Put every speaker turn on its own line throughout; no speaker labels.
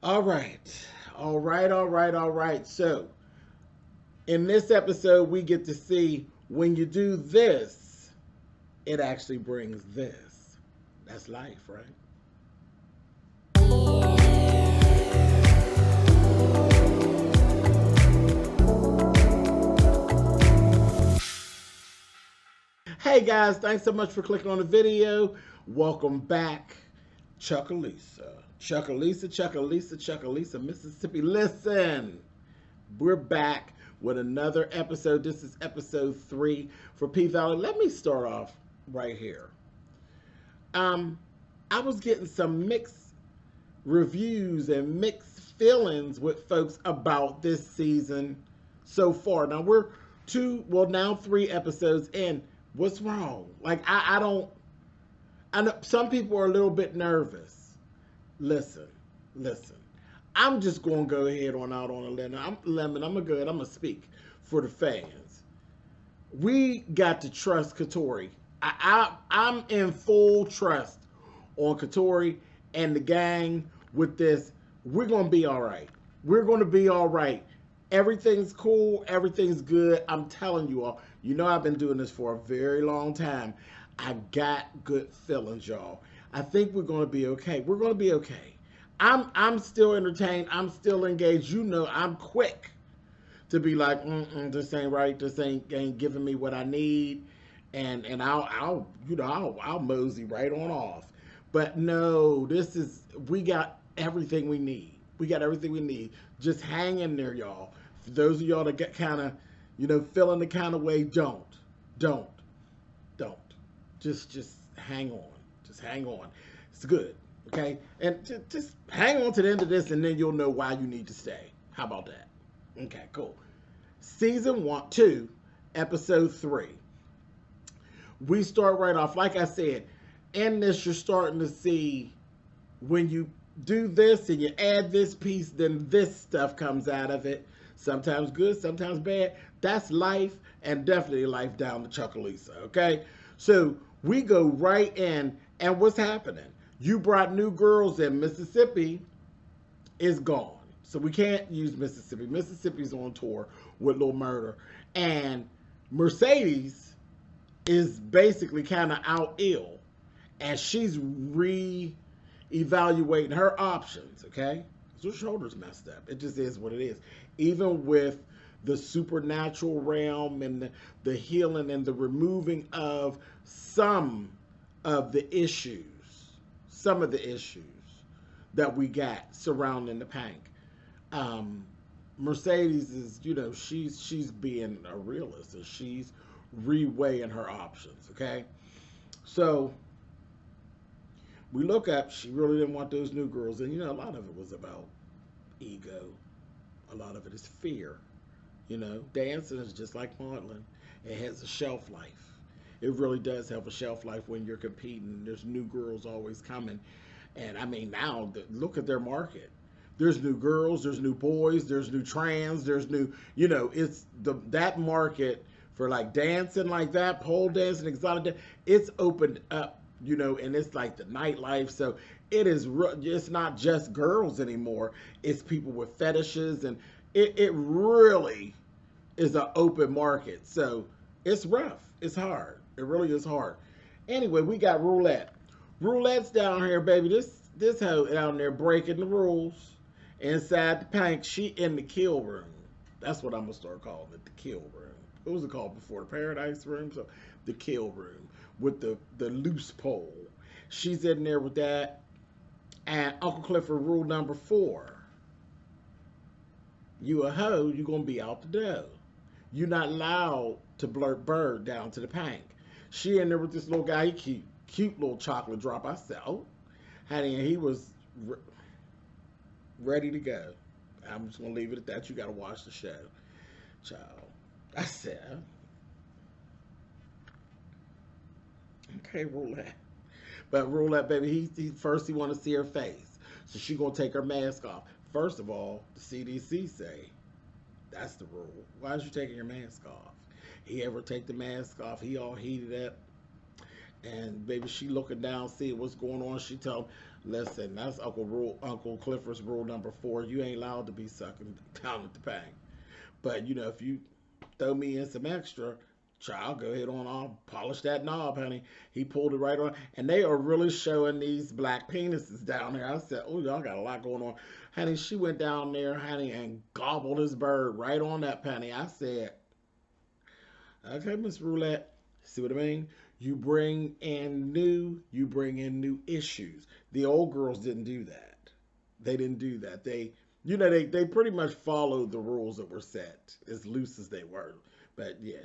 All right. All right. So, in this episode, we get to see when you do this, it actually brings this. That's life, right? Hey guys, thanks so much for clicking on the video. Welcome back, Chuckalisa. Chuckalisa, Chuckalisa, Chuckalisa, Mississippi. Listen, we're back with another episode. This is episode 3 for P Valley. Let me start off right here. Um, I was getting some mixed reviews and mixed feelings with folks about this season so far. Now we're now 3 episodes in. What's wrong? Like I don't. I know some people are a little bit nervous. Listen, listen. I'm just gonna go ahead on out on a lemon. I'm gonna go ahead. I'm gonna speak for the fans. We got to trust Katori. I'm in full trust on Katori and the gang with this. We're gonna be all right. We're gonna be all right. Everything's cool. Everything's good. I'm telling you all. You know I've been doing this for a very long time. I got good feelings, y'all. I think we're gonna be okay. We're gonna be okay. I'm still entertained. I'm still engaged. You know I'm quick to be like, this ain't right. This ain't giving me what I need, and I'll mosey right on off. But no, we got everything we need. We got everything we need. Just hang in there, y'all. For those of y'all that get kind of, feeling the kind of way, don't, don't. Just hang on. Just hang on. It's good, okay? And just hang on to the end of this, and then you'll know why you need to stay. How about that? Okay, cool. Season 2, episode 3. We start right off. Like I said, in this, you're starting to see when you do this and you add this piece, then this stuff comes out of it. Sometimes good, sometimes bad. That's life, and definitely life down the Chuckalisa, okay? So we go right in, and what's happening? You brought new girls in. Mississippi is gone. So we can't use Mississippi. Mississippi's on tour with Lil Murder. And Mercedes is basically kind of out ill. And she's re-evaluating her options, okay? Her shoulder's messed up. It just is what it is. Even with the supernatural realm and the healing and the removing of some of the issues that we got surrounding the Pank. Mercedes is, she's being a realist, and she's reweighing her options, okay? So we look up, she really didn't want those new girls, and a lot of it was about ego. A lot of it is fear. Dancing is just like modeling. It has a shelf life. It really does have a shelf life when you're competing. There's new girls always coming. And I mean, now, look at their market. There's new girls, there's new boys, there's new trans, there's new, it's that market for like dancing like that, pole dancing, exotic dance, it's opened up, and it's like the nightlife. So it's not just girls anymore. It's people with fetishes, and it really is an open market. So it's rough. It's hard. It really is hard. Anyway, we got Roulette. Roulette's down here, baby. This hoe down there breaking the rules. Inside the Pank, she in the kill room. That's what I'm gonna start calling it, the kill room. What was it called before? The Paradise Room? So the kill room with the loose pole. She's in there with that. And Uncle Clifford rule number 4. You a hoe, you gonna be out the door. You're not allowed to blurt bird down to the Pank. She in there with this little guy, he cute little chocolate drop. I said, oh, honey, and he was ready to go. I'm just gonna leave it at that. You gotta watch the show, child. I said, okay, Roulette. But Roulette, baby, he first he want to see her face, so she gonna take her mask off. First of all, the CDC say that's the rule. Why is you taking your mask off? He ever take the mask off? He all heated up, and baby, she looking down, seeing what's going on. She tell him, Listen, that's Uncle Clifford's rule number 4. You ain't allowed to be sucking down at the bank. But you know, if you throw me in some extra, child, go ahead on, I'll polish that knob, honey. He pulled it right on, and they are really showing these black penises down there. I said, oh, y'all got a lot going on, honey. She went down there, honey, and gobbled his bird right on that penny. I said, okay, Miss Roulette, see what I mean? You bring in new issues. The old girls didn't do that. They didn't do that. They pretty much followed the rules that were set as loose as they were. But yeah,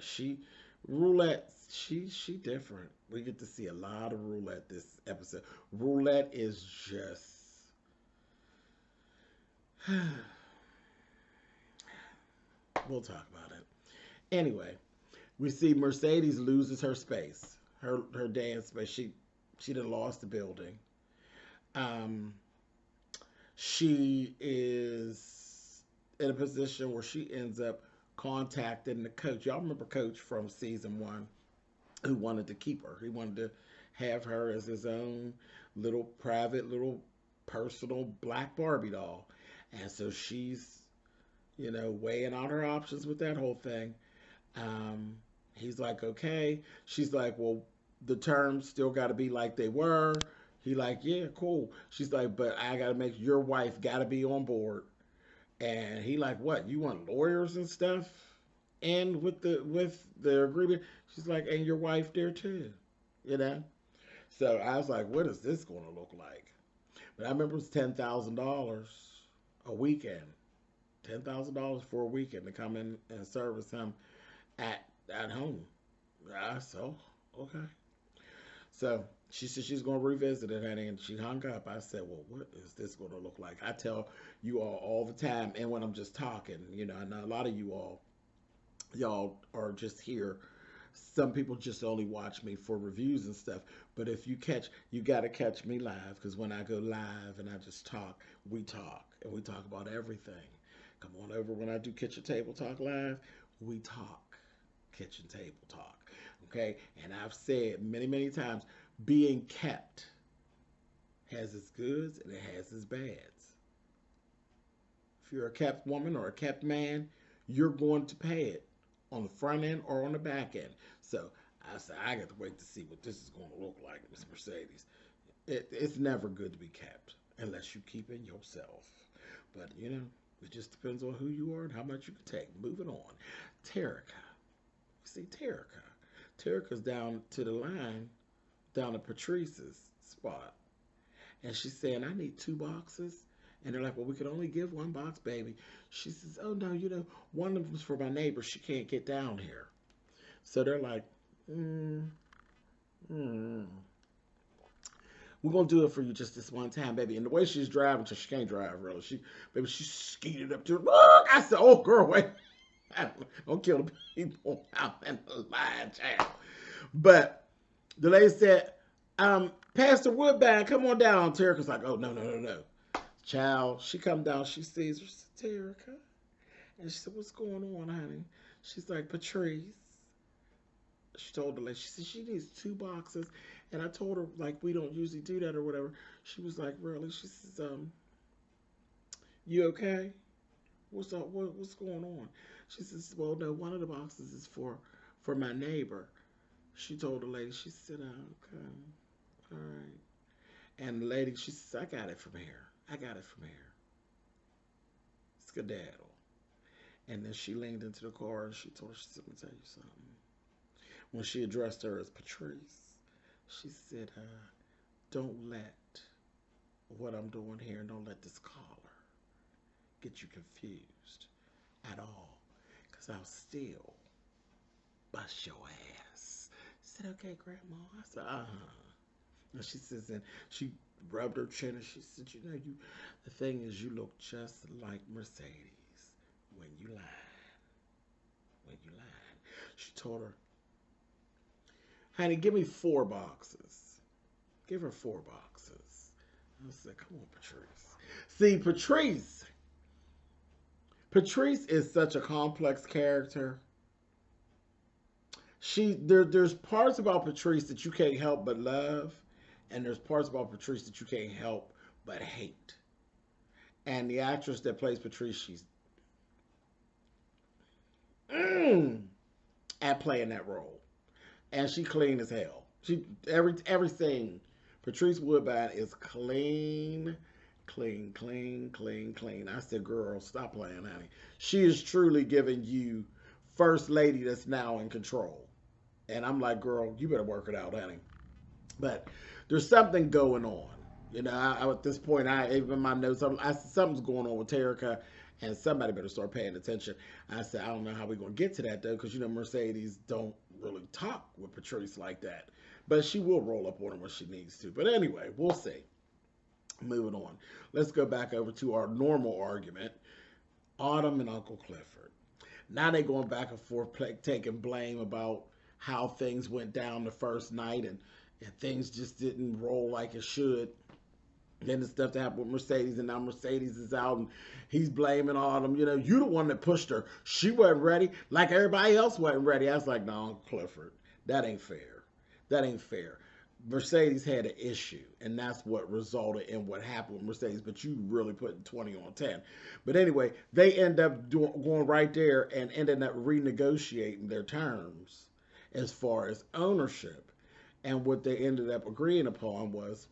Roulette, she different. We get to see a lot of Roulette this episode. Roulette is just we'll talk about it. Anyway, we see Mercedes loses her space, her dance space. She done lost the building. She is in a position where she ends up contacting the coach. Y'all remember Coach from season 1 who wanted to keep her. He wanted to have her as his own little private, little personal black Barbie doll. And so she's, weighing out her options with that whole thing. He's like, okay. She's like, well, the terms still got to be like they were. He like, yeah, cool. She's like, but I got to make your wife got to be on board. And he like, what? You want lawyers and stuff? And with the agreement, she's like, and your wife there too, So I was like, what is this going to look like? But I remember it was $10,000 a weekend. $10,000 for a weekend to come in and service him at home. I said, okay. So she said she's going to revisit it, honey, and she hung up. I said, well, what is this going to look like? I tell you all the time, and when I'm just talking, I know a lot of y'all are just here. Some people just only watch me for reviews and stuff. But if you got to catch me live, because when I go live and I just talk, we talk, and we talk about everything. Come on over when I do Kitchen Table Talk Live, we talk. Kitchen Table Talk. Okay? And I've said many, many times, being kept has its goods and it has its bads. If you're a kept woman or a kept man, you're going to pay it on the front end or on the back end. So I said, I got to wait to see what this is going to look like, Miss Mercedes. It's never good to be kept unless you keep it yourself. But, it just depends on who you are and how much you can take. Moving on. Terica. See, Terica's down to the line, down at Patrice's spot. And she's saying, I need 2 boxes. And they're like, well, we can only give 1 box, baby. She says, oh, no, one of them's for my neighbor. She can't get down here. So they're like, we're going to do it for you just this one time, baby. And the way she's driving, she can't drive, really. She skeeted up to her. I said, oh, girl, wait. Don't kill the people out in the line, child. But the lady said, Pastor Woodbine, come on down. Terica's like, oh, no. Child, she come down, she sees her, she said, Terica. And she said, what's going on, honey? She's like, Patrice. She told the lady, she said she needs 2 boxes. And I told her, like, we don't usually do that or whatever. She was like, really? She says, you okay? What's up? What's going on? She says, well, no, one of the boxes is for my neighbor. She told the lady, she said, okay, all right. And the lady, she says, I got it from here. Skedaddle. And then she leaned into the car and she told her, she said, let me tell you something. When she addressed her as Patrice, she said, don't let what I'm doing here and don't let this collar get you confused at all. Because I'll still bust your ass. She said, okay, Grandma. I said, And she says, and she rubbed her chin and she said, the thing is, you look just like Mercedes when you lie. She told her, honey, give me 4 boxes. Give her 4 boxes. I said, come on, Patrice. See, Patrice is such a complex character. There's parts about Patrice that you can't help but love, And there's parts about Patrice that you can't help but hate. And the actress that plays Patrice, she's at playing that role. And she clean as hell. She everything Patrice Woodbine is clean. I said, girl, stop playing, honey. She is truly giving you first lady that's now in control. And I'm like, girl, you better work it out, honey. But there's something going on. You know, I at this point, even my notes, I said, something's going on with Terica, and somebody better start paying attention. I said, I don't know how we're going to get to that, though, because, you know, Mercedes don't really talk with Patrice like that. But she will roll up on her when she needs to. But anyway, we'll see. Moving on. Let's go back over to our normal argument. Autumn and Uncle Clifford. Now they're going back and forth, taking blame about how things went down the first night and things just didn't roll like it should. Then the stuff that happened with Mercedes, and now Mercedes is out and he's blaming Autumn. You know, you the one that pushed her. She wasn't ready like everybody else wasn't ready. I was like, no, Uncle Clifford, that ain't fair. That ain't fair. Mercedes had an issue, and that's what resulted in what happened with Mercedes. But you really putting 20 on 10. But anyway, they end up going right there and ended up renegotiating their terms as far as ownership. And what they ended up agreeing upon was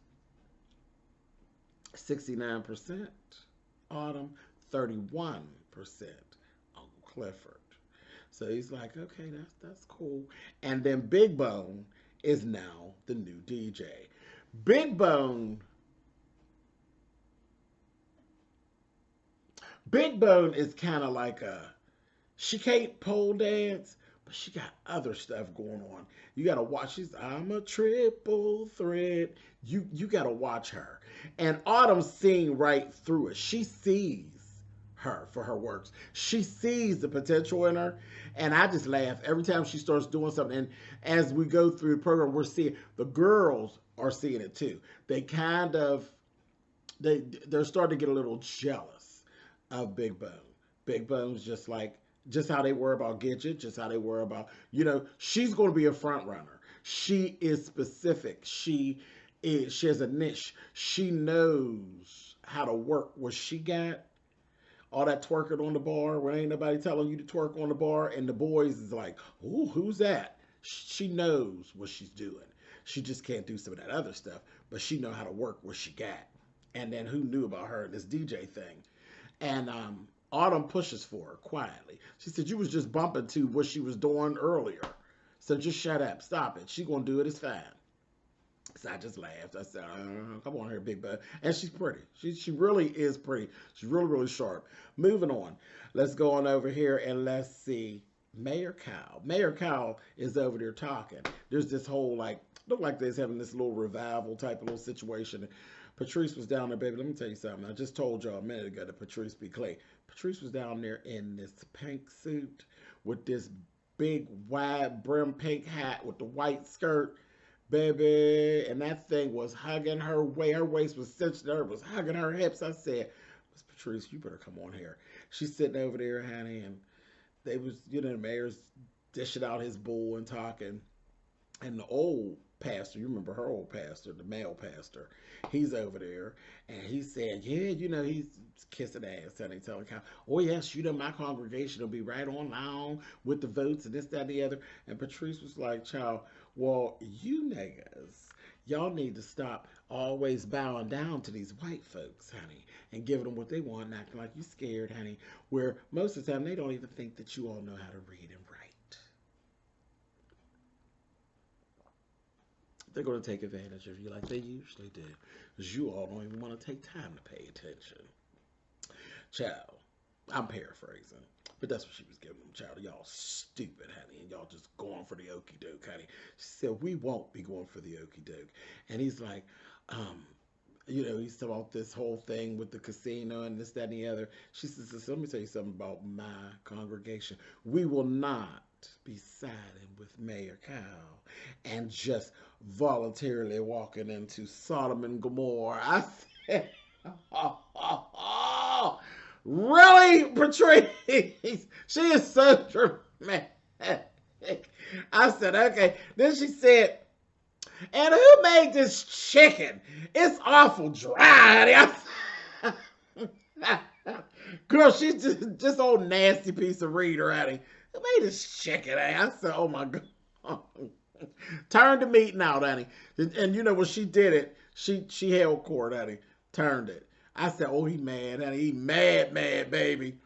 69% Autumn, 31% Uncle Clifford. So he's like, okay, that's cool. And then Big Bone is now the new DJ. Big Bone is kind of like she can't pole dance, but she got other stuff going on. You got to watch. I'm a triple threat. You got to watch her. And Autumn's seeing right through it. She sees her for her works. She sees the potential in her. And I just laugh every time she starts doing something. And as we go through the program, we're seeing the girls are seeing it too. They kind of, they're starting to get a little jealous of Big Bone. Big Bone's just how they were about Gidget, just how they were about, you know, she's going to be a front runner. She is specific. She has a niche. She knows how to work what she got. All that twerking on the bar when ain't nobody telling you to twerk on the bar, and the boys is like, ooh, who's that? She knows what she's doing. She just can't do some of that other stuff, but she know how to work what she got. And then who knew about her in this DJ thing? And Autumn pushes for her quietly. She said, you was just bumping to what she was doing earlier. So just shut up. Stop it. She gonna do it. It's fine. So I just laughed. I said, come on here, Big Bud. And she's pretty. She really is pretty. She's really, really sharp. Moving on. Let's go on over here and let's see Mayor Cal. Mayor Cal is over there talking. There's this whole, look like they're having this little revival type of little situation. Patrice was down there, baby. Let me tell you something. I just told y'all a minute ago that Patrice be clay. Patrice was down there in this pink suit with this big, wide brim pink hat with the white skirt. Baby, and that thing was hugging her waist was cinched her, was hugging her hips. I said, Miss Patrice, you better come on here. She's sitting over there, honey, and they was, you know, the mayor's dishing out his bull and talking. And the old pastor, you remember her old pastor, the male pastor, he's over there, and he said, yeah, you know, he's kissing ass, honey, telling Cal, oh yes, you know, my congregation will be right on along with the votes and this, that, and the other. And Patrice was like, child, well, you niggas, y'all need to stop always bowing down to these white folks, honey, and giving them what they want and acting like you scared, honey, where most of the time they don't even think that you all know how to read and write. They're going to take advantage of you like they usually do, because you all don't even want to take time to pay attention. Child, I'm paraphrasing, but that's what she was giving them. Child, y'all stupid, honey, and y'all just going for the okie doke, honey. She said, we won't be going for the okie doke. And he's like, you know, he's talking about this whole thing with the casino and this, that, and the other. She says, let me tell you something about my congregation. We will not be siding with Mayor Cal and just voluntarily walking into Sodom and Gomorrah. I said, oh, really, Patrice? She is so dramatic. I said, okay. Then she said, And who made this chicken? It's awful dry. Girl, she's just old nasty piece of reader, honey. Who made this chicken? I said, oh my God. Turned the meeting out, honey. And you know when she did it, she held court, honey. Turned it. I said, oh, he mad, honey. He mad, baby.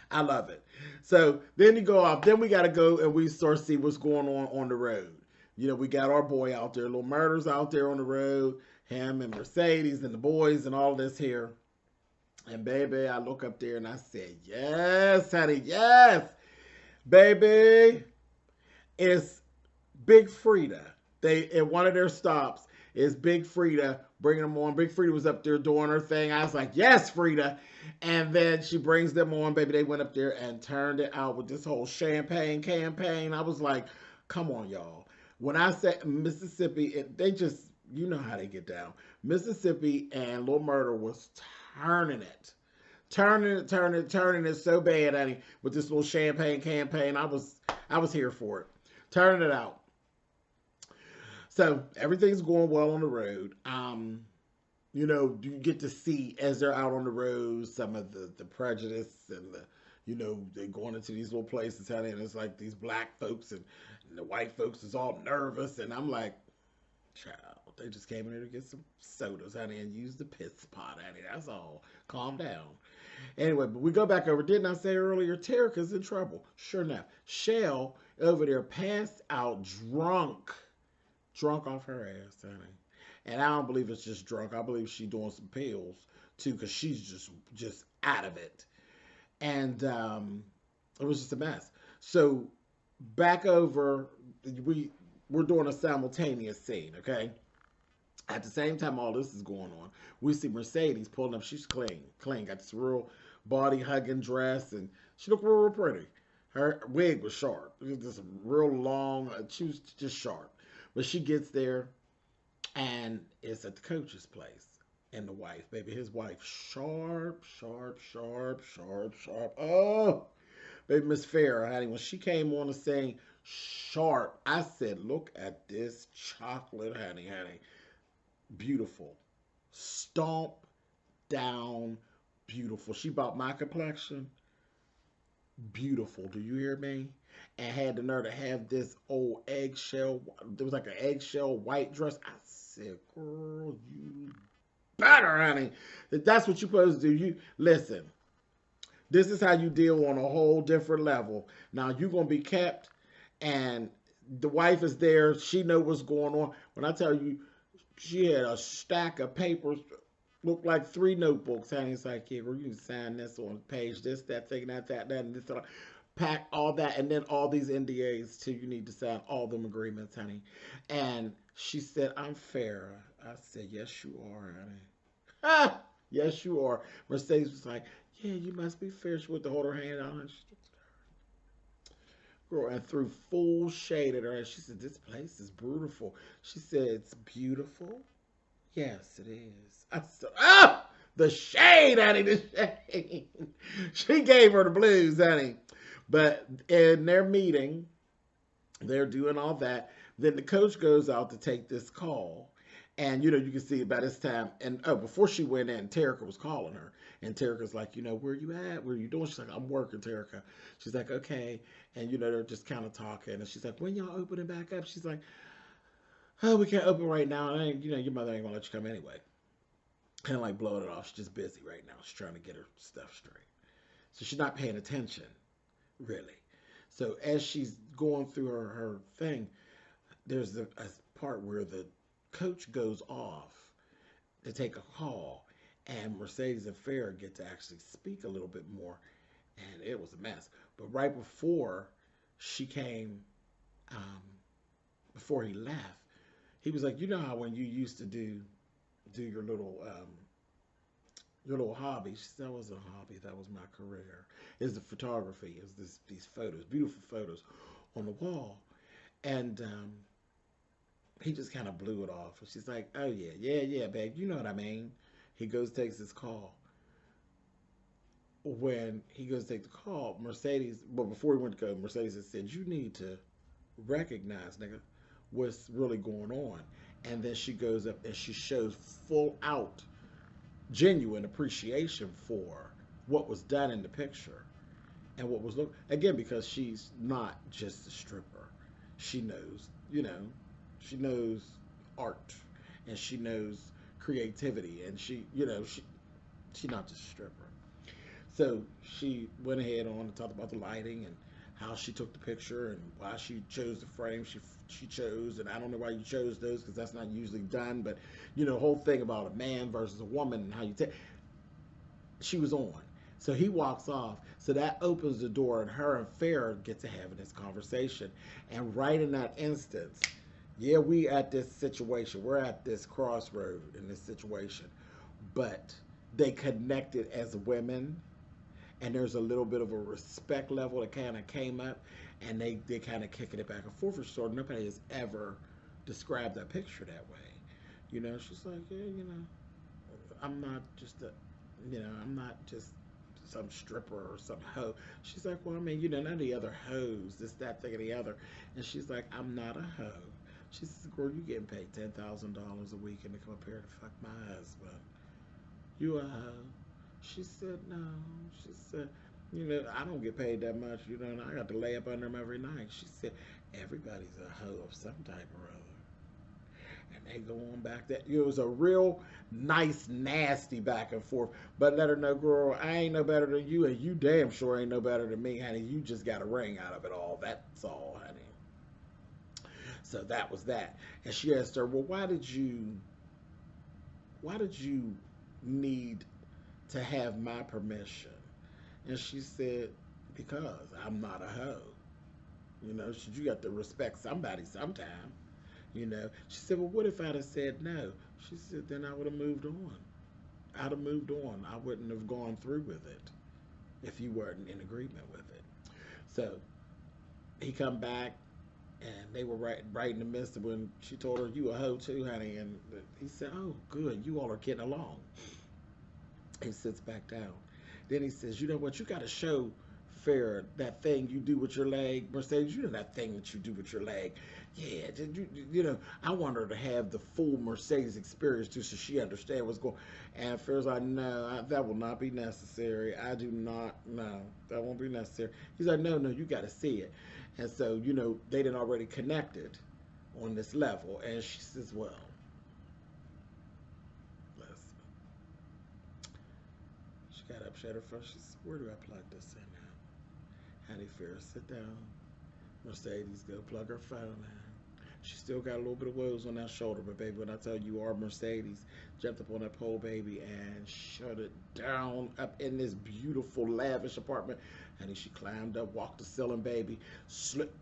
I love it. So then you go off. Then we got to go and we start to see what's going on the road. You know, we got our boy out there. Little Murder's out there on the road. Him and Mercedes and the boys and all this here. And baby, I look up there and I said, yes, honey, yes. Baby, it's Big Frida. They at one of their stops is Big Frida bringing them on. Big Frida was up there doing her thing. I was like, yes, Frida. And then she brings them on, baby. They went up there and turned it out with this whole champagne campaign. I was like, come on, y'all. When I said Mississippi, they just, you know how they get down. Mississippi and Lil Murder was turning it. Turning it so bad, honey, with this little champagne campaign. I was here for it. Turning it out. So everything's going well on the road. You know, you get to see as they're out on the road some of the prejudice and the, you know, they're going into these little places, honey, and it's like these black folks and the white folks is all nervous, and I'm like, child, they just came in here to get some sodas, honey, and use the piss pot, honey. That's all. Calm down. Anyway, but we go back over. Didn't I say earlier, Terica's in trouble? Sure enough. Shell over there passed out drunk off her ass, honey. And I don't believe it's just drunk. I believe she's doing some pills, too, because she's just out of it. And it was just a mess. So back over, we're doing a simultaneous scene, okay? At the same time all this is going on, we see Mercedes pulling up. She's clean, got this real body-hugging dress, and she looked real pretty. Her wig was sharp. It was just real long. She was just sharp. But she gets there, and it's at the coach's place. And the wife, baby, his wife, sharp. Oh, baby, Miss Farrah, honey, when she came on the scene, sharp. I said, look at this chocolate, honey. Beautiful. Stomp down beautiful. She bought my complexion. Beautiful. Do you hear me? And had the nerve to have this old eggshell. There was like an eggshell white dress. I said, girl, you better, honey. That's what you're supposed to do. You listen. This is how you deal on a whole different level. Now you're gonna be kept, and the wife is there. She know what's going on. When I tell you, she had a stack of papers, looked like 3 notebooks, honey. It's like, yeah, well, you can sign this on page, this, that, thing, that, and this. Pack all that, and then all these NDAs too. You need to sign all them agreements, honey. And she said, I'm Farrah. I said, yes, you are, honey. Ah, yes, you are. Mercedes was like, yeah, you must be Farrah. She went to hold her hand out, and girl, and threw full shade at her. And she said, this place is beautiful. She said, it's beautiful? Yes, it is. I said, oh, the shade, honey, the shade. She gave her the blues, honey. But in their meeting, they're doing all that. Then the coach goes out to take this call. And, you know, you can see by this time. And, before she went in, Terica was calling her. And Terica's like, you know, where you at? What are you doing? She's like, I'm working, Terica. She's like, okay. And, you know, they're just kind of talking. And she's like, when y'all opening back up? She's like, oh, we can't open right now. And, you know, your mother ain't going to let you come anyway. Kind of like blowing it off. She's just busy right now. She's trying to get her stuff straight. So she's not paying attention. Really. So as she's going through her thing, there's a part where the coach goes off to take a call, and Mercedes and Farrah get to actually speak a little bit more, and it was a mess. But right before she came, before he left, he was like, you know how when you used to do your little hobby. She said, that was a hobby. That was my career. Is the photography. Is these photos, beautiful photos on the wall. And he just kind of blew it off. And she's like, oh, yeah, babe. You know what I mean. He goes, takes his call. When he goes to take the call, Mercedes, but before he went to go, Mercedes said, you need to recognize, nigga, what's really going on. And then she goes up and she shows full out genuine appreciation for what was done in the picture and what was look again, because she's not just a stripper. She knows, she knows art, and she knows creativity, and she's not just a stripper. So she went ahead on and talked about the lighting and how she took the picture and why she chose the frame she chose. And I don't know why you chose those, because that's not usually done. But the whole thing about a man versus a woman and how you take. She was on. So he walks off. So that opens the door, and her and Farrah get to having this conversation. And right in that instance, yeah, we at this situation. We're at this crossroad in this situation. But they connected as women. And there's a little bit of a respect level that kind of came up, and they kind of kicking it back and forth. For sure, nobody has ever described that picture that way. She's like, yeah, I'm not just I'm not just some stripper or some hoe. She's like, well, I mean, none of the other hoes, this, that, thing, and the other. And she's like, I'm not a hoe. She says, girl, you getting paid $10,000 a week and to come up here to fuck my husband. You a hoe? She said, no. She said, I don't get paid that much, and I got to lay up under him every night. She said, everybody's a hoe of some type or other. And they go on back. It was a real nice, nasty back and forth. But let her know, girl, I ain't no better than you, and you damn sure ain't no better than me, honey. You just got a ring out of it all. That's all, honey. So that was that. And she asked her, well, why did you need to have my permission? And she said, because I'm not a hoe. You got to respect somebody sometime. She said, well, what if I'd have said no? She said, then I would have moved on. I'd have moved on. I wouldn't have gone through with it if you weren't in agreement with it. So he come back, and they were right in the midst of when she told her, you a hoe too, honey. And he said, oh, good, you all are getting along. He sits back down. Then he says, you know what, you got to show Farrah that thing you do with your leg. Mercedes, that thing that you do with your leg. Yeah, I want her to have the full Mercedes experience too, so she understands what's going on. And Farrah's like, no, that will not be necessary. I do not, no, that won't be necessary. He's like, no, you got to see it. And so, they done already connected on this level. And she says, well, got up, she had her phone. She said, where do I plug this in now? Honey, Farrah, sit down. Mercedes, go plug her phone in. She still got a little bit of woes on that shoulder, but baby, when I tell you are Mercedes, jumped up on that pole, baby, and shut it down up in this beautiful, lavish apartment. Honey, she climbed up, walked the ceiling, baby, slipped.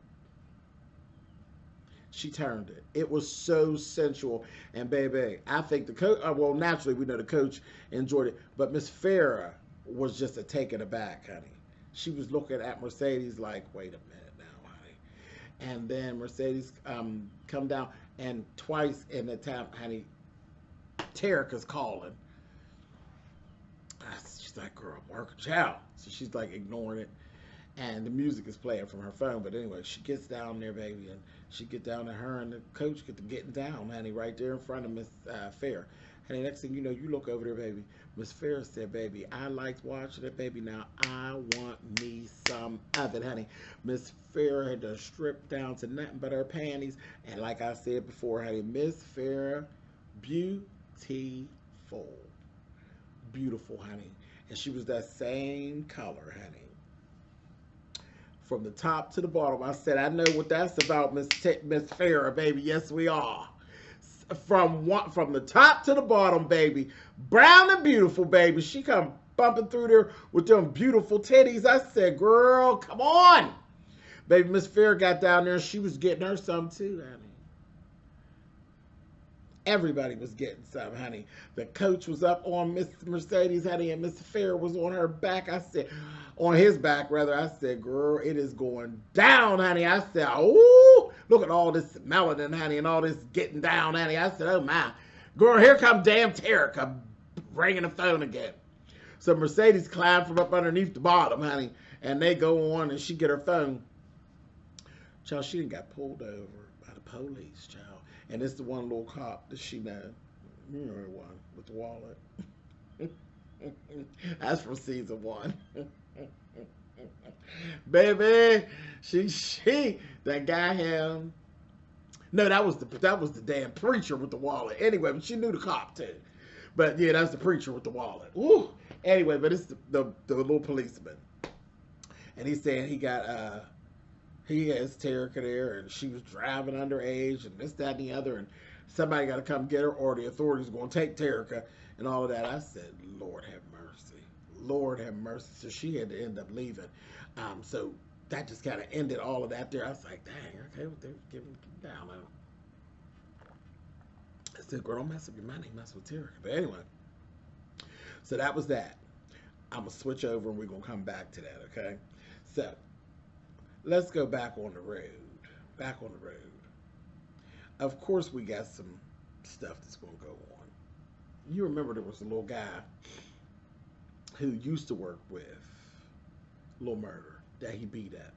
She turned it. It was so sensual. And baby, I think the coach, well, naturally, we know the coach enjoyed it, but Miss Farrah was just a taken aback, honey. She was looking at Mercedes like, wait a minute now, honey. And then Mercedes come down, and twice in the time, honey, Terica's calling. She's like, girl, I'm working, child. So she's like ignoring it. And the music is playing from her phone. But anyway, she gets down there, baby, and she get down to her and the coach get to getting down, honey, right there in front of Miss Farrah. And the next thing you know, you look over there, baby. Miss Farrah said, baby, I liked watching it, baby. Now I want me some of it, honey. Miss Farrah had to strip down to nothing but her panties. And like I said before, honey, Miss Farrah, beautiful. Beautiful, honey. And she was that same color, honey. From the top to the bottom. I said, I know what that's about, Miss Farrah, baby. Yes, we are. From the top to the bottom, baby. Brown and beautiful, baby. She come bumping through there with them beautiful titties. I said, girl, come on. Baby, Miss Farrah got down there and she was getting her some too, honey. Everybody was getting some, honey. The coach was up on Miss Mercedes, honey, and Miss Farrah was on her back. I said, on his back, rather. I said, girl, it is going down, honey. I said, ooh, look at all this melanin, honey, and all this getting down, honey. I said, oh, my. Girl, here come damn Terica ringing the phone again. So Mercedes climbed from up underneath the bottom, honey, and they go on, and she get her phone. Child, she done got pulled over by the police, child. And it's the one little cop that she know. You know the one with the wallet. That's from season 1. Baby, she that guy him. No, that was the damn preacher with the wallet. Anyway, but she knew the cop too. But yeah, that's the preacher with the wallet. Woo. Anyway, but it's the little policeman. And he's saying he has Terica there, and she was driving underage, and this, that, and the other, and somebody got to come get her, or the authorities are going to take Terica, and all of that. I said, Lord have mercy. Lord have mercy. So she had to end up leaving. So that just kind of ended all of that there. I was like, dang, okay, well, they're giving down now. I said, girl, don't mess up your money, mess with Terica. But anyway, so that was that. I'm going to switch over, and we're going to come back to that, okay? So, let's go back on the road. Back on the road. Of course, we got some stuff that's going to go on. You remember there was a little guy who used to work with Lil Murder that he beat up.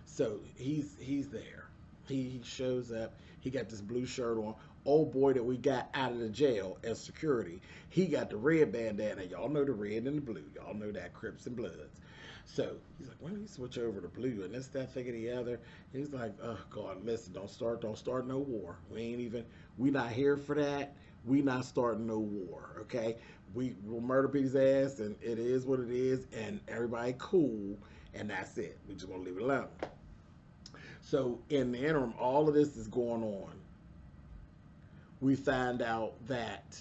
So, he's there. He shows up. He got this blue shirt on. Old boy that we got out of the jail as security, he got the red bandana. Y'all know the red and the blue. Y'all know that, Crips and Bloods. So he's like, why don't you switch over to blue and this, that, thing, and the other? He's like, oh God, listen, don't start no war. We not here for that. We not starting no war, okay? We will murder his ass, and it is what it is, and everybody cool, and that's it. We just gonna leave it alone. So in the interim, all of this is going on. We find out that,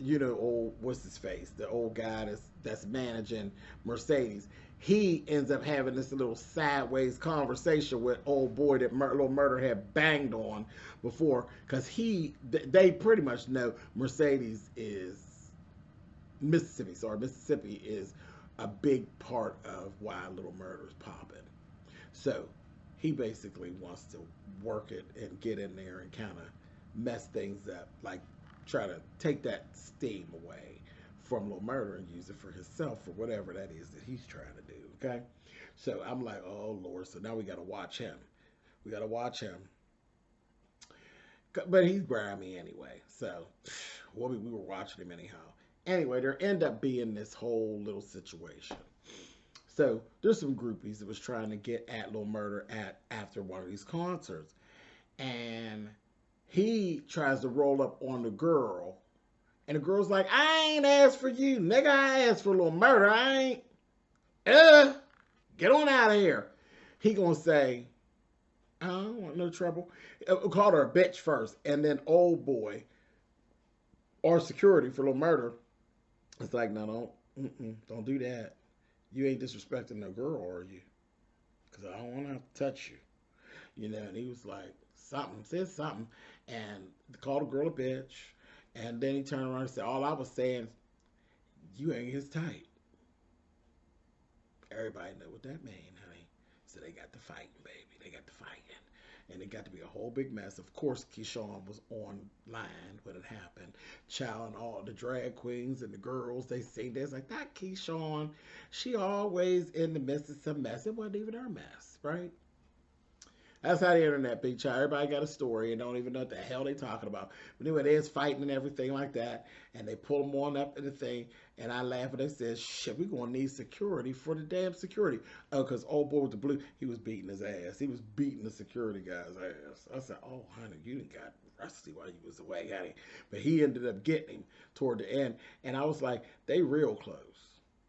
old, what's his face? The old guy that's managing Mercedes. He ends up having this little sideways conversation with old boy that Lil Murder had banged on before, because they pretty much know Mercedes is Mississippi. Sorry, Mississippi is a big part of why Lil Murder's popping. So he basically wants to work it and get in there and kind of mess things up, like try to take that steam away from Lil Murder and use it for himself, for whatever that is that he's trying to do, okay? So I'm like, oh Lord, so now we got to watch him. We got to watch him. But he's grimy anyway, so we were watching him anyhow. Anyway, there end up being this whole little situation. So there's some groupies that was trying to get at Lil Murder after one of these concerts. And he tries to roll up on the girl. And the girl's like, I ain't asked for you, nigga. I asked for Lil Murder. I ain't. Get on out of here. He gonna say, I don't want no trouble. Called her a bitch first. And then old boy, or security for Lil Murder, it's like, no, don't do that. You ain't disrespecting no girl, are you? Because I don't want to have to touch you. And he was like, said something, and called the girl a bitch. And then he turned around and said, all I was saying, you ain't his type. Everybody know what that mean, honey. So they got to fighting, baby. They got to fighting. And it got to be a whole big mess. Of course, Keyshawn was online when it happened. Child, and all the drag queens and the girls, they sing this like, that Keyshawn, she always in the midst of some mess. It wasn't even her mess, right? That's how the internet be, child. Everybody got a story and don't even know what the hell they talking about. But anyway, they was fighting and everything like that. And they pull them on up in the thing. And I laugh and they said, shit, we going to need security for the damn security. Oh, because old boy with the blue, he was beating his ass. He was beating the security guy's ass. I said, oh, honey, you done got rusty while you was away, honey. But he ended up getting him toward the end. And I was like, they real close.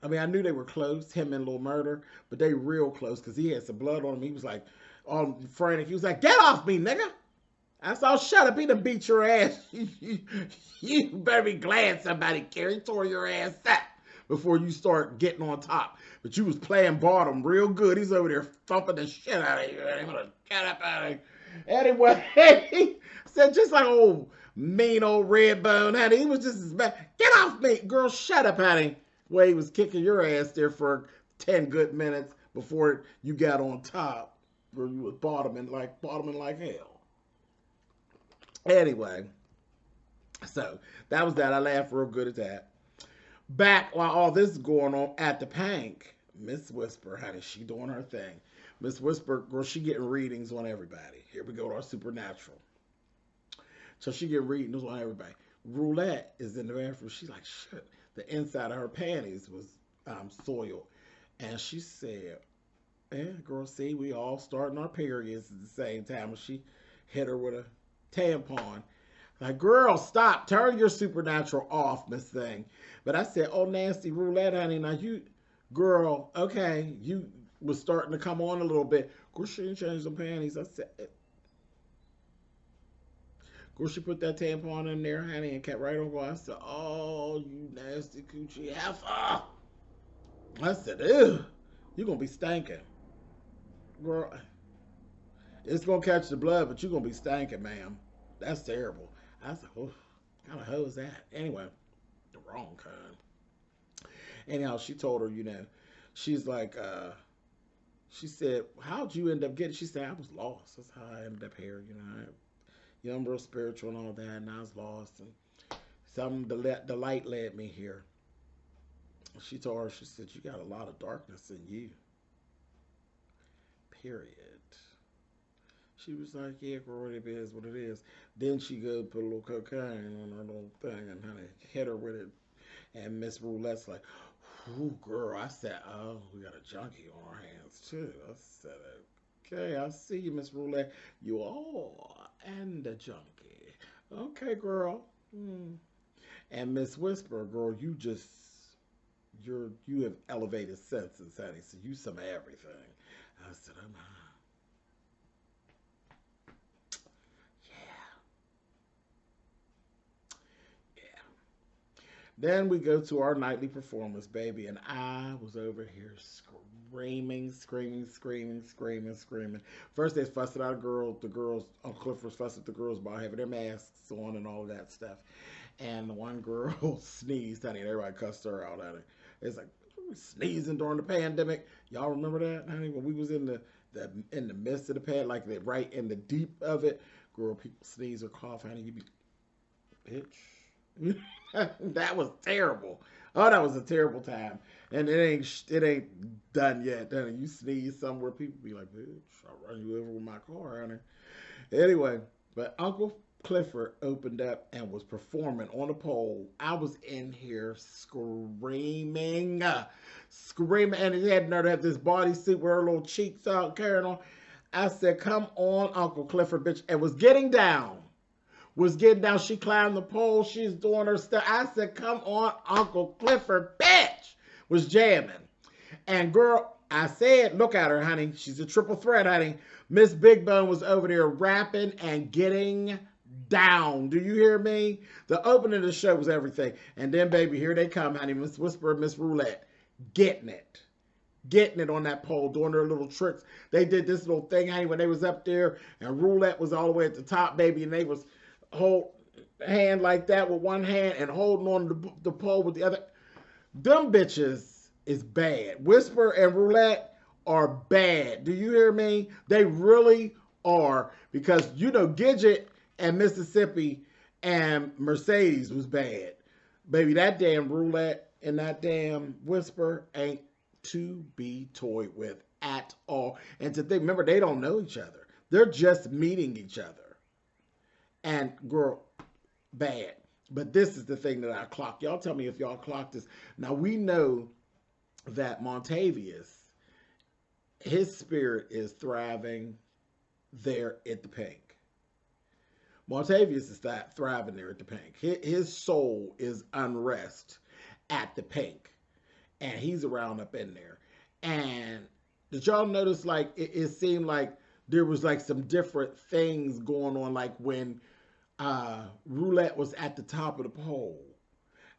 I mean, I knew they were close, him and Lil Murder. But they real close because he had some blood on him. He was like, all frantic. He was like, get off me, nigga. I said, oh, shut up. He done beat your ass. You better be glad somebody tore your ass up before you start getting on top. But you was playing bottom real good. He's over there thumping the shit out of you. I'm going to get up out of you. Anyway, he said, just like old mean old red bone, honey. He was just as bad. Get off me. Girl, shut up, honey. Well, he was kicking your ass there for 10 good minutes before you got on top. Where you was bottoming like hell. Anyway, so that was that. I laughed real good at that. Back while all this is going on at the Pank, Miss Whisper, honey, she doing her thing. Miss Whisper, girl, she getting readings on everybody. Here we go to our supernatural. So she get readings on everybody. Roulette is in the bathroom. She's like, shit. The inside of her panties was soiled. And she said, yeah, girl, see, we all starting our periods at the same time. And she hit her with a tampon. Like, girl, stop. Turn your supernatural off, Miss Thing. But I said, oh, nasty roulette, honey. Now, you, girl, okay, you was starting to come on a little bit. Girl, she didn't change the panties. I said, girl, she put that tampon in there, honey, and kept right on going. I said, oh, you nasty coochie heifer. I said, ew, you're going to be stinking. Girl, it's going to catch the blood, but you're going to be stinking, ma'am. That's terrible. I said, what kind of hoe is that? Anyway, the wrong kind. Anyhow, she told her, you know, she's like, she said, how'd you end up getting? She said, I was lost. That's how I ended up here, you know. I'm real spiritual and all that, and I was lost. And the light led me here. She told her, she said, you got a lot of darkness in you. Period. She was like, yeah, girl, it is what it is. Then she go put a little cocaine on her little thing and honey, hit her with it. And Miss Roulette's like, ooh, girl. I said, oh, we got a junkie on our hands, too. I said, okay, I see you, Miss Roulette. You are and a junkie. Okay, girl. And Miss Whisper, girl, you have elevated senses, honey. So you some everything. I said, oh my. Then we go to our nightly performance, baby, and I was over here screaming. First, they fussed at our girl. The girls, Uncle Cliff was fussing at the girls about having their masks on and all that stuff. And the one girl sneezed, honey, and everybody cussed her out, honey. It's like, sneezing during the pandemic. Y'all remember that, honey? When we was in the midst of the pandemic, like right in the deep of it, girl, people sneeze or cough, honey, you be, bitch. That was terrible. Oh, that was a terrible time. And it ain't done yet, honey. You sneeze somewhere, people be like, bitch, I'll run you over with my car, honey. Anyway, but Uncle Clifford opened up and was performing on a pole. I was in here screaming, and he had nerve to have this bodysuit with her little cheeks out, carrying on. I said, come on, Uncle Clifford, bitch, and was getting down. She climbed the pole, she's doing her stuff. I said, come on, Uncle Clifford, bitch, was jamming. And girl, I said, look at her, honey. She's a triple threat, honey. Miss Big Bone was over there rapping and getting down. Do you hear me? The opening of the show was everything. And then, baby, here they come, honey. Miss Whisper and Miss Roulette. Getting it on that pole, doing their little tricks. They did this little thing, honey, when they was up there, and Roulette was all the way at the top, baby, and they was hold hand like that with one hand and holding on the pole with the other. Them bitches is bad. Whisper and Roulette are bad. Do you hear me? They really are. Because, you know, Gidget and Mississippi and Mercedes was bad. Baby, that damn Roulette and that damn Whisper ain't to be toyed with at all. And to think, remember, they don't know each other. They're just meeting each other. And girl, bad. But this is the thing that I clocked. Y'all tell me if y'all clocked this. Now, we know that Montavious, his spirit is thriving there at the Pink. Montavious is thriving there at the Pink. His soul is unrest at the Pink. And he's around up in there. And did y'all notice, like, it seemed like there was, like, some different things going on, like when Roulette was at the top of the pole.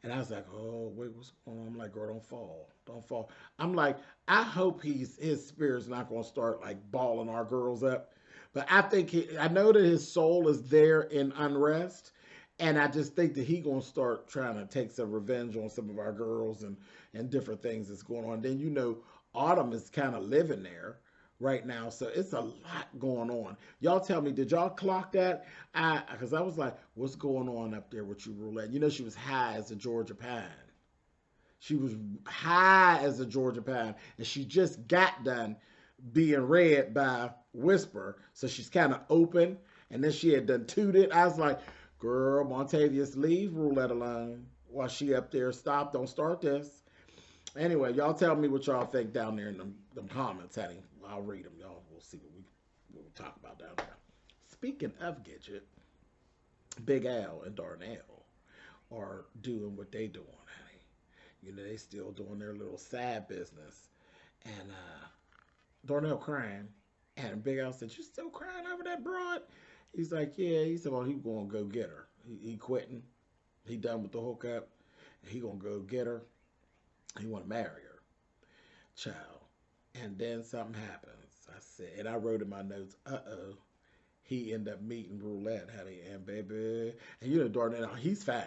And I was like, oh, wait, what's going on? I'm like, girl, don't fall. Don't fall. I'm like, I hope his spirit's not going to start, like, balling our girls up. But I think, I know that his soul is there in unrest. And I just think that he's going to start trying to take some revenge on some of our girls and different things that's going on. Then, you know, Autumn is kind of living there right now. So it's a lot going on. Y'all tell me, did y'all clock that? Because I was like, what's going on up there with you, Roulette? You know, she was high as a Georgia pine. She was high as a Georgia pine. And she just got done being read by Whisper. So she's kind of open. And then she had done tooted. I was like, girl, Montavious, leave Roulette alone while she up there. Stop. Don't start this. Anyway, y'all tell me what y'all think down there in them comments, honey. I'll read them, y'all. We'll see what we'll talk about down there. Speaking of Gidget, Big Al and Darnell are doing what they doing, honey. You know, they still doing their little side business. And Darnell crying. And Big Al said, you still crying over that broad? He's like, yeah. He said, well, he going to go get her. He quitting. He done with the hookup. He going to go get her. He want to marry her. Child. And then something happens. I said, and I wrote in my notes, uh-oh. He ended up meeting Roulette, honey. And baby, and you know, Darnell, he's fine.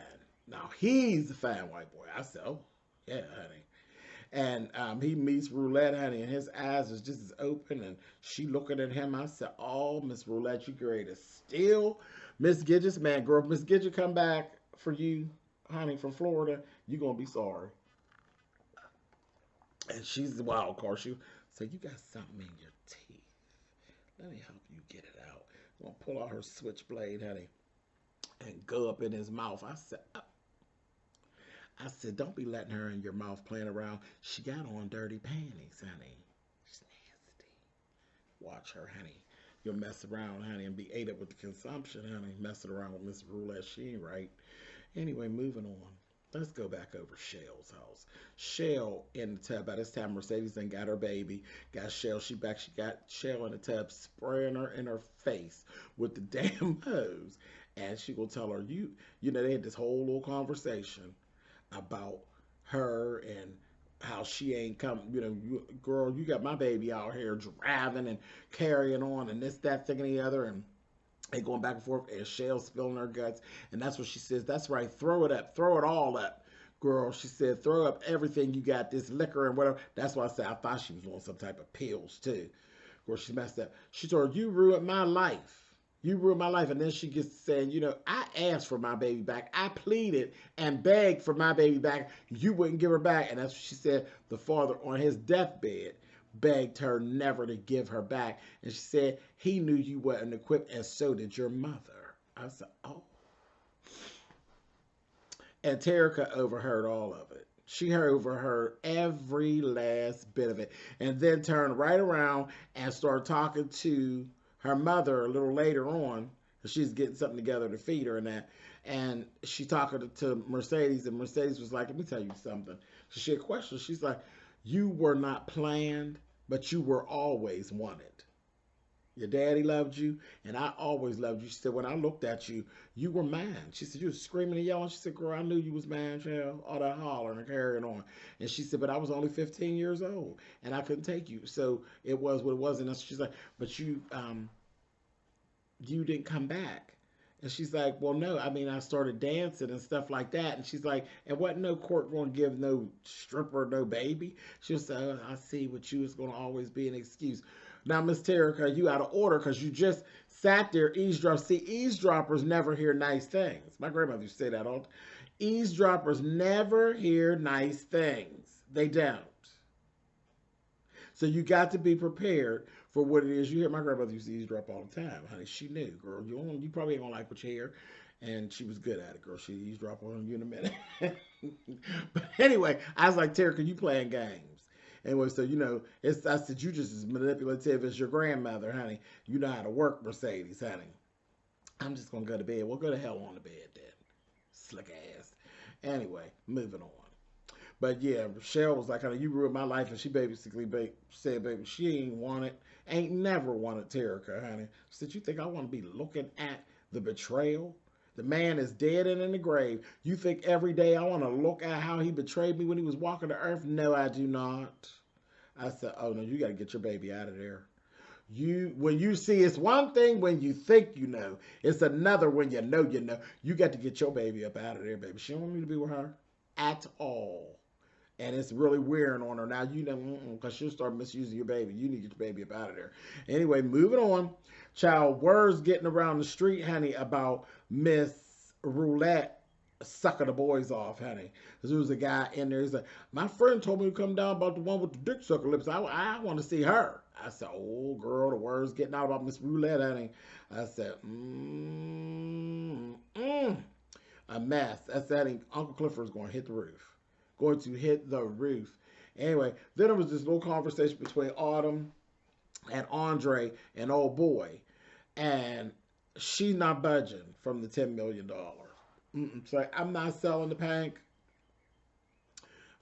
Now, he's a fine white boy. I said, oh, yeah, honey. And he meets Roulette, honey, and his eyes is just as open, and she looking at him. I said, oh, Miss Roulette, you great to steal Miss Gidget's man, girl. If Miss Gidget come back for you, honey, from Florida, you going to be sorry. And she's the wild card. She said, you got something in your teeth. Let me help you get it out. I'm going to pull out her switchblade, honey, and go up in his mouth. I said, don't be letting her in your mouth playing around. She got on dirty panties, honey. She's nasty. Watch her, honey. You'll mess around, honey, and be ate up with the consumption, honey. Messing around with Miss Roulette. She ain't right. Anyway, moving on. Let's go back over Shell's house. Shell in the tub. By this time, Mercedes done got her baby. Got Shell. She got Shell in the tub, spraying her in her face with the damn hose. And she gonna tell her, you know, they had this whole little conversation about her and how she ain't come, you know, girl, you got my baby out here driving and carrying on and this, that, thing, and the other, and they going back and forth, and Shell spilling her guts, and that's what she says. That's right, throw it up, throw it all up, girl. She said, throw up everything you got, this liquor and whatever. That's why I said I thought she was on some type of pills too. Girl, she messed up. She told her, you ruined my life. You ruined my life. And then she gets saying, you know, I asked for my baby back. I pleaded and begged for my baby back. You wouldn't give her back. And that's what she said. The father on his deathbed begged her never to give her back. And she said, he knew you wasn't equipped, and so did your mother. I said, oh. And Terica overheard all of it. She overheard every last bit of it. And then turned right around and started talking to her mother a little later on. She's getting something together to feed her and that. And she talking to Mercedes, and Mercedes was like, let me tell you something. So she had questions. She's like, you were not planned, but you were always wanted. Your daddy loved you, and I always loved you. She said, when I looked at you, you were mine. She said, you were screaming and yelling. She said, girl, I knew you was mine, child. All that hollering and carrying on. And she said, but I was only 15 years old, and I couldn't take you. So it was what it was. And she's like, but you didn't come back. And she's like, well, no, I mean, I started dancing and stuff like that. And she's like, and wasn't no court going to give no stripper no baby? She was like, oh, I see what you is going to always be an excuse. Now, Miss Terica, you out of order because you just sat there eavesdropping. See, eavesdroppers never hear nice things. My grandmother used to say that all the time. Eavesdroppers never hear nice things. They don't. So you got to be prepared for what it is. You hear my grandmother used to eavesdrop all the time, honey. She knew, girl. You probably ain't gonna like what you hear, and she was good at it, girl. She eavesdrop on you in a minute. But anyway, I was like, Terica, you playing games. Anyway, so you know, I said you just as manipulative as your grandmother, honey. You know how to work Mercedes, honey. I'm just gonna go to bed. We'll go to hell on the bed then. Slick ass. Anyway, moving on. But yeah, Rochelle was like, honey, you ruined my life. And she basically said, baby, she ain't never wanted Terica, honey. She said, you think I want to be looking at the betrayal? The man is dead and in the grave. You think every day I want to look at how he betrayed me when he was walking the earth? No, I do not. I said, oh, no, you got to get your baby out of there. When you see, it's one thing when you think you know. It's another when you know you know. You got to get your baby up out of there, baby. She don't want me to be with her at all. And it's really wearing on her. Now, you know, because she'll start misusing your baby. You need to get your baby up out of there. Anyway, moving on. Child, words getting around the street, honey, about Miss Roulette sucking the boys off, honey. Because there was a guy in there. He's like, my friend told me to come down about the one with the dick sucker lips. I want to see her. I said, oh, girl, the word's getting out about Miss Roulette, honey. I said, a mess. I said, Uncle Clifford's going to hit the roof. Going to hit the roof. Anyway, then there was this little conversation between Autumn and Andre and old boy. And she's not budging from the $10 million. So I'm not selling the Pank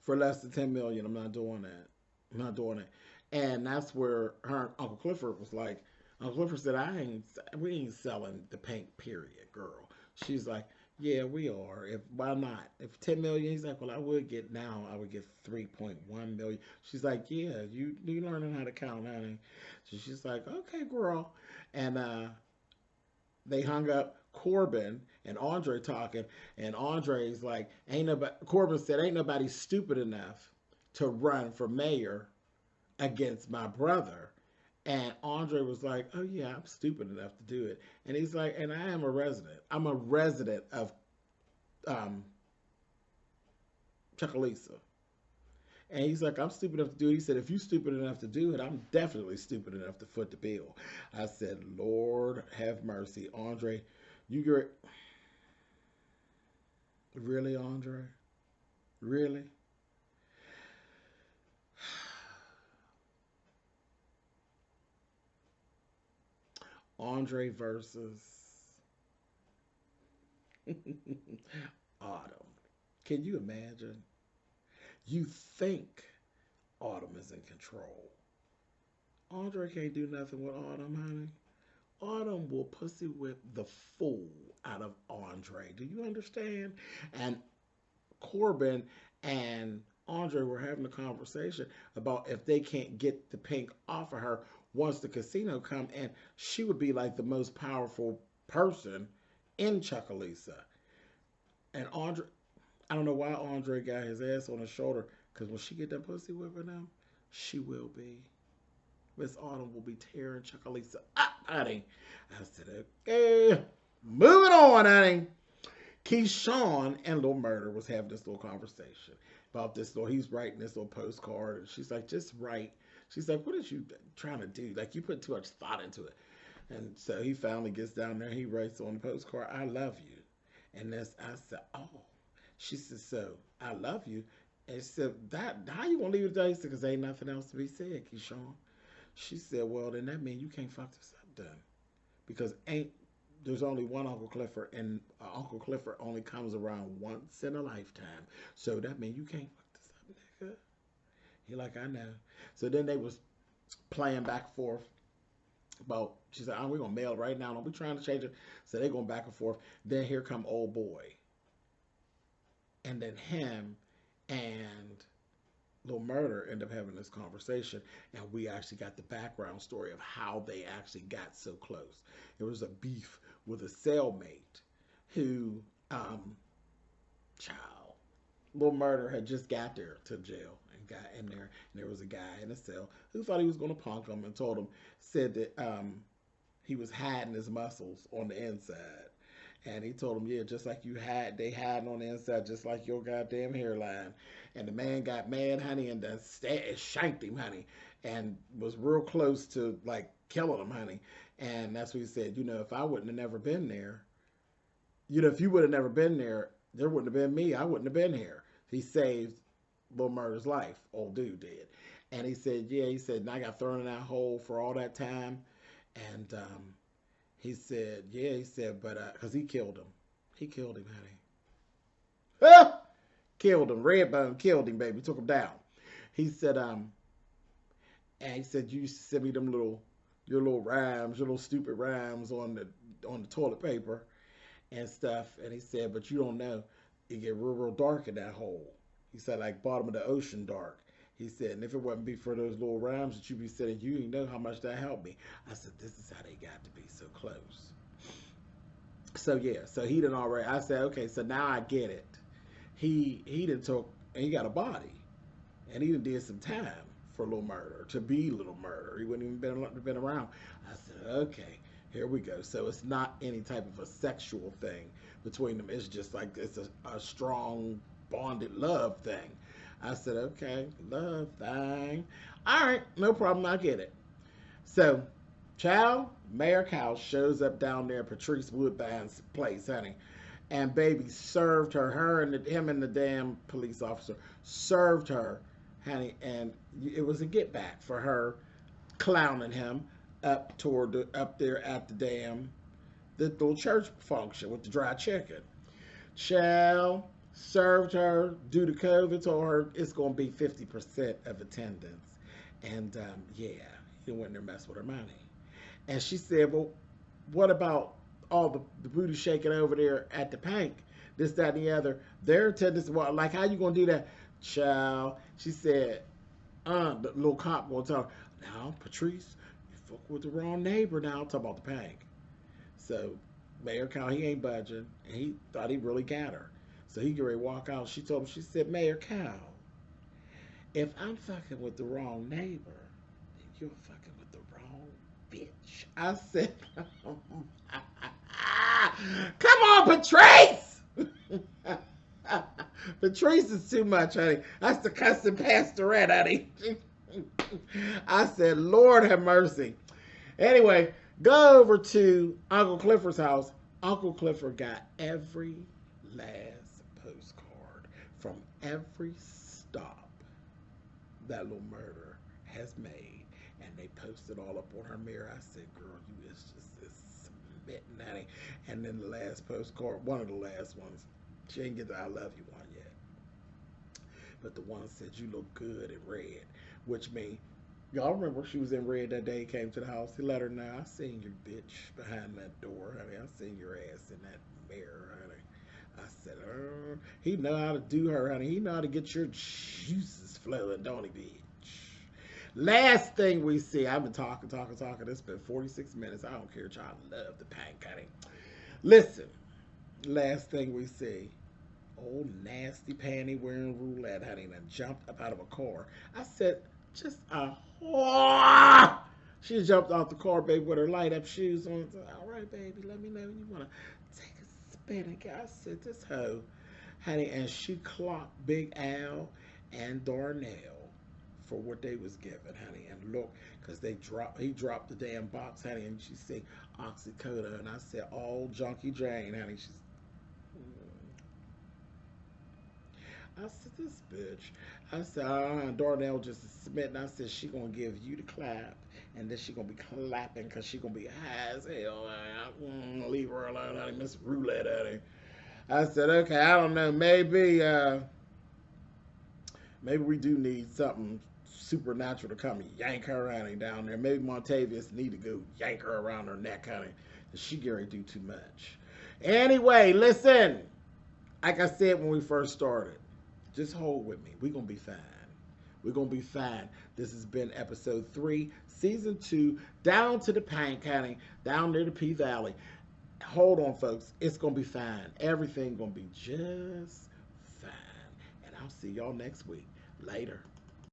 for less than $10 million. I'm not doing that. I'm not doing it. And that's where her Uncle Clifford was like, Uncle Clifford said, we ain't selling the Pank, period, girl. She's like, yeah, we are. Why not? If 10 million, he's like, well, I would get 3.1 million. She's like, yeah, you learning how to count, honey. So she's like, okay, girl. And they hung up. Corbin and Andre talking, and Andre's like, Corbin said, ain't nobody stupid enough to run for mayor against my brother. And Andre was like, oh yeah, I'm stupid enough to do it. And he's like, and I am a resident. I'm a resident of Chuckalissa. And he's like, I'm stupid enough to do it. He said, if you're stupid enough to do it, I'm definitely stupid enough to foot the bill. I said, Lord have mercy. Andre, really, Andre? Really? Andre versus Autumn. Can you imagine? You think Autumn is in control. Andre can't do nothing with Autumn, honey. Autumn will pussy whip the fool out of Andre. Do you understand? And Corbin and Andre were having a conversation about if they can't get the Pink off of her once the casino come, and she would be like the most powerful person in Chuckalissa. And Andre, I don't know why Andre got his ass on his shoulder, because when she get that pussy whipping him, she will be. Miss Autumn will be tearing Chuckalissa up, honey. I said, okay, moving on, honey. Keyshawn and Lil Murder was having this little conversation about this little, he's writing this little postcard, and she's like, just write. She's like, what are you trying to do? Like, you put too much thought into it. And so he finally gets down there, he writes on the postcard, I love you. And I said, oh. She said, so, I love you. And she said, how you gonna leave it there? He said, because ain't nothing else to be said, Keyshawn. She said, well, then that means you can't fuck this up, done. Because there's only one Uncle Clifford, and Uncle Clifford only comes around once in a lifetime. So that means you can't fuck this up, nigga. He like, I know. So then they was playing back and forth about, she said, oh, we're going to mail it right now. Don't be trying to change it. So they going back and forth. Then here come old boy. And then him and Lil Murder end up having this conversation, and we actually got the background story of how they actually got so close. It was a beef with a cellmate who, Lil Murder had just got there to jail and got in there, and there was a guy in a cell who thought he was going to punk him and said that he was hiding his muscles on the inside. And he told him, yeah, just like they hiding on the inside, just like your goddamn hairline. And the man got mad, honey, and then shanked him, honey, and was real close to, like, killing him, honey. And that's what he said, if I wouldn't have never been there, if you would have never been there, there wouldn't have been me. I wouldn't have been here. He saved Lil Murder's life. Old dude did. And he said, and I got thrown in that hole for all that time. And, he said, but, because he killed him. He killed him, honey. Ah! Killed him. Redbone killed him, baby. Took him down. He said, and he said, you used to send me your little rhymes, your little stupid rhymes on the toilet paper and stuff. And he said, but you don't know, it get real, real dark in that hole. He said, like bottom of the ocean dark. He said, and if it wasn't be for those little rhymes that you be saying, you didn't know how much that helped me. I said, this is how they got to be so close. So yeah, so he done already. I said, okay, so now I get it. He done took, and he got a body, and he done did some time for Lil Murder to be Little Murder. He wouldn't even been around. I said, okay. Here we go. So it's not any type of a sexual thing between them. It's just like it's a strong bonded love thing. I said, okay, love thing. All right, no problem. I get it. So, child, Mayor Cal shows up down there at Patrice Woodbine's place, honey. And baby served her and him and the damn police officer served her, honey. And it was a get back for her clowning him up there at the little church function with the dry chicken. Child served her due to COVID, told her it's gonna be 50% of attendance, and yeah, he went there mess with her money. And she said, well, what about all the booty shaking over there at the Pank? This, that, and the other. Their attendance, well, like, how you gonna do that, child? She said, the little cop gonna tell her, now, Patrice, you fuck with the wrong neighbor now. I'm talking about the Pank. So Mayor Cal, he ain't budging, and he thought he really got her. So he get ready to walk out. She told him, she said, Mayor Cal, if I'm fucking with the wrong neighbor, then you're fucking with the wrong bitch. I said, come on, Patrice! Patrice is too much, honey. That's the cussing pastorette, honey. I said, Lord have mercy. Anyway, go over to Uncle Clifford's house. Uncle Clifford got every last postcard from every stop that little murder has made. And they posted all up on her mirror. I said, girl, you is just submitting, honey. And then the last postcard, one of the last ones, she didn't get the I love you one yet. But the one said, you look good in red. Which means, y'all remember she was in red that day he came to the house. He let her know, I seen your bitch behind that door, honey. I seen your ass in that mirror, honey. I said, he know how to do her, honey. He know how to get your juices flowing, don't he, bitch? Last thing we see, I've been talking. It's been 46 minutes. I don't care, y'all love the Pank, honey. Listen, last thing we see, old nasty panty wearing roulette, honey, and jumped up out of a car. I said, just a whore. She jumped off the car, baby, with her light up shoes on. Said, all right, baby, let me know when you want to take a spin. And I said, this hoe, honey, and she clocked Big Al and Darnell for what they was given, honey. And look, because he dropped the damn box, honey, and she said oxycodone. And I said, all Junkie Jane, honey. She's, I said, this bitch. I said, Darnell just submitting. I said, she gonna give you the clap, and then she gonna be clapping because she gonna be high as hell. Leave her alone, honey. Miss Roulette, honey. I said, okay, I don't know. Maybe we do need something supernatural to come and yank her, honey, down there. Maybe Montavious need to go yank her around her neck, honey. She can't do too much. Anyway, listen. Like I said when we first started, just hold with me. We're going to be fine. We're going to be fine. This has been episode 3, season 2, down to the Pank, honey, down near the P-Valley. Hold on, folks. It's going to be fine. Everything going to be just fine. And I'll see y'all next week. Later.